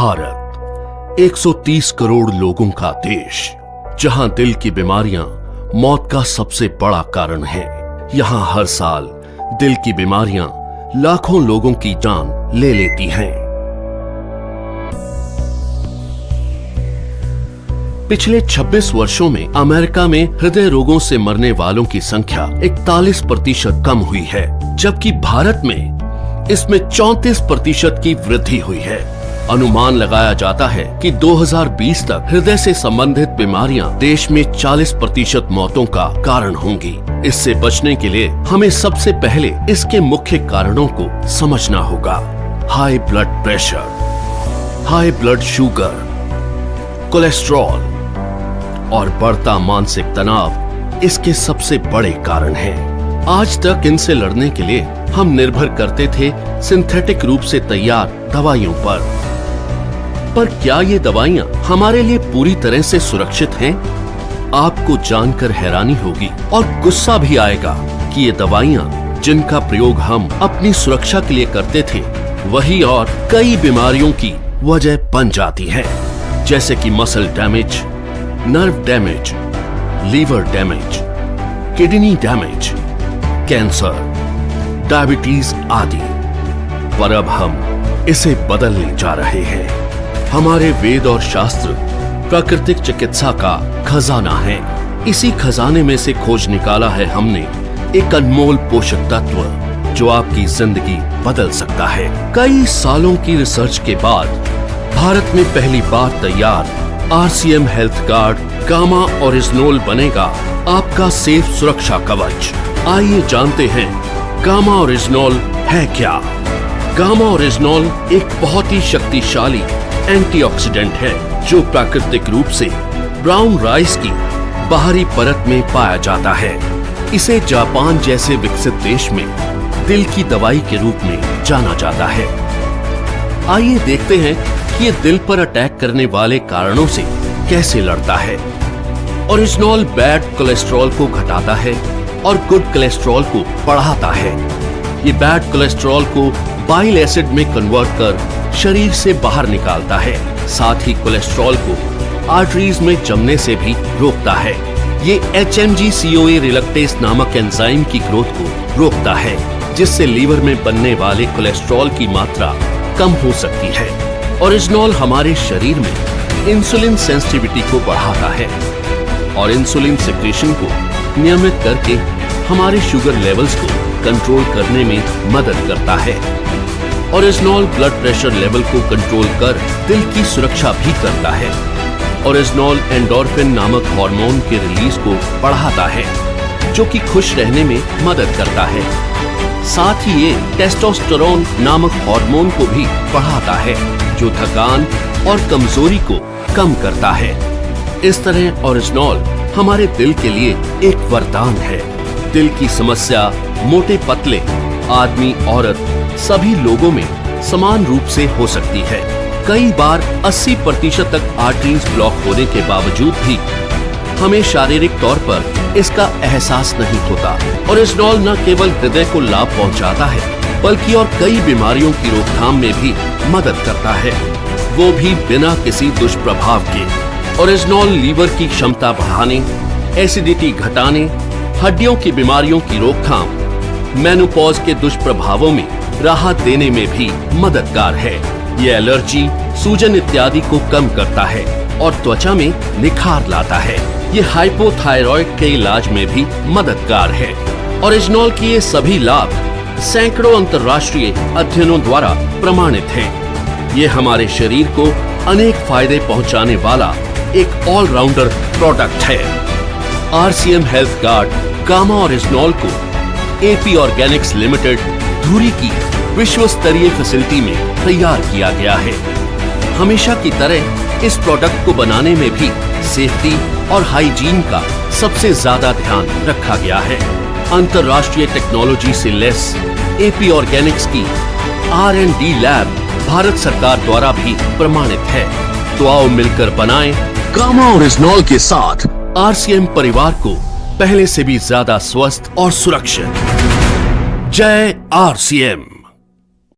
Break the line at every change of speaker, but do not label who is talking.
भारत 130 करोड़ लोगों का देश, जहां दिल की बीमारियां मौत का सबसे बड़ा कारण है। यहां हर साल दिल की बीमारियां लाखों लोगों की जान ले लेती हैं। पिछले 26 वर्षों में अमेरिका में हृदय रोगों से मरने वालों की संख्या 41% कम हुई है, जबकि भारत में इसमें 34% की वृद्धि हुई है। अनुमान लगाया जाता है कि 2020 तक हृदय से संबंधित बीमारियां देश में 40% मौतों का कारण होंगी। इससे बचने के लिए हमें सबसे पहले इसके मुख्य कारणों को समझना होगा। High blood pressure, high blood sugar, cholesterol और बढ़ता मानसिक तनाव इसके सबसे बड़े कारण हैं। आज तक इनसे लड़ने के लिए हम निर्भर करते थे सिंथेटिक रूप से तैयार दवाइयों पर क्या ये दवाइयां हमारे लिए पूरी तरह से सुरक्षित हैं? आपको जानकर हैरानी होगी और गुस्सा भी आएगा कि ये दवाइयां जिनका प्रयोग हम अपनी सुरक्षा के लिए करते थे, वही और कई बीमारियों की वजह बन जाती हैं, जैसे कि muscle damage, nerve damage, liver damage, kidney damage, cancer, diabetes आदि। पर अब हम इसे बदलने जा रहे हैं। हमारे वेद और शास्त्र प्राकृतिक चिकित्सा का खजाना है। इसी खजाने में से खोज निकाला है हमने एक अनमोल पोषक तत्व जो आपकी जिंदगी बदल सकता है। कई सालों की रिसर्च के बाद भारत में पहली बार तैयार RCM हेल्थ गार्ड गामा ओरिजिनोल बनेगा आपका सेफ सुरक्षा कवच। आइए जानते हैं गामा ओरिजिनोल है क्या। गामा ओरिजिनोल एक बहुत ही शक्तिशाली एंटीऑक्सीडेंट है जो प्राकृतिक रूप से ब्राउन राइस की बाहरी परत में पाया जाता है। इसे जापान जैसे विकसित देश में दिल की दवाई के रूप में जाना जाता है। आइए देखते हैं कि ये दिल पर अटैक करने वाले कारणों से कैसे लड़ता है। ओरिजिनोल बैड कोलेस्ट्रॉल को घटाता है और गुड कोलेस्ट्रॉल को बढ़ाता है। ये बैड कोलेस्ट्रॉल को बाइल एसिड में कन्वर्ट कर शरीर से बाहर निकालता है। साथ ही कोलेस्ट्रॉल को आर्टरीज में जमने से भी रोकता है। ये HMG-CoA रिलक्टेस नामक एंजाइम की ग्रोथ को रोकता है, जिससे लीवर में बनने वाले कोलेस्ट्रॉल की मात्रा कम हो सकती है। ओरिजिनोल हमारे शरीर में इंसुलिन सेंसिटिविटी को बढ़ाता है और इंसुलिन सिक्रेशन को नियमित करके हमारे शुगर लेवल्स को कंट्रोल करने में मदद करता है। ओरिजिनोल ब्लड प्रेशर लेवल को कंट्रोल कर दिल की सुरक्षा भी करता है। ओरिजिनोल एंडोर्फिन नामक हार्मोन के रिलीज को बढ़ाता है, जो कि खुश रहने में मदद करता है। साथ ही ये टेस्टोस्टेरोन नामक हार्मोन को भी बढ़ाता है, जो थकान और कमजोरी को कम करता है। इस तरह ओरिजिनोल हमारे दिल के लिए एक वरदान है। दिल की समस्या मोटे पतले, आदमी औरत सभी लोगों में समान रूप से हो सकती है। कई बार 80% तक आर्टरीज ब्लॉक होने के बावजूद भी हमें शारीरिक तौर पर इसका एहसास नहीं होता। ओरिजिनोल न केवल हृदय को लाभ पहुंचाता है, बल्कि और कई बीमारियों की रोकथाम में भी मदद करता है, वो भी बिना किसी दुष्प्रभाव के। ओरिजिनोल लीवर की क्षमता बढ़ाने, एसिडिटी घटाने, हड्डियों की बीमारियों की रोकथाम, मेनोपॉज के दुष्प्रभावों में राहत देने में भी मददगार है। ये एलर्जी, सूजन इत्यादि को कम करता है और त्वचा में निखार लाता है। ये हाइपोथायरॉइड के इलाज में भी मददगार है। ओरिजिनोल के ये सभी लाभ सैकड़ों अंतर्राष्ट्रीय अध्ययनों द्वारा प्रमाणित हैं। ये हमारे शरीर को अनेक फायदे पहुंचाने वाला एक ऑलराउंडर प्रोडक्ट है। RCM हेल्थ गार्ड गामा ओरिजिनोल को AP ऑर्गेनिक्स लिमिटेड धुरी की विश्व स्तरीय फैसिलिटी में तैयार किया गया है। हमेशा की तरह इस प्रोडक्ट को बनाने में भी सेफ्टी और हाइजीन का सबसे ज्यादा ध्यान रखा गया है। अंतर्राष्ट्रीय टेक्नोलॉजी से लेस AP ऑर्गेनिक्स की R&D लैब भारत सरकार द्वारा भी प्रमाणित है। तो आओ मिलकर बनाएं गामा ओरिजिनोल के साथ RCM परिवार को पहले से भी ज्यादा स्वस्थ और सुरक्षित। जय RCM।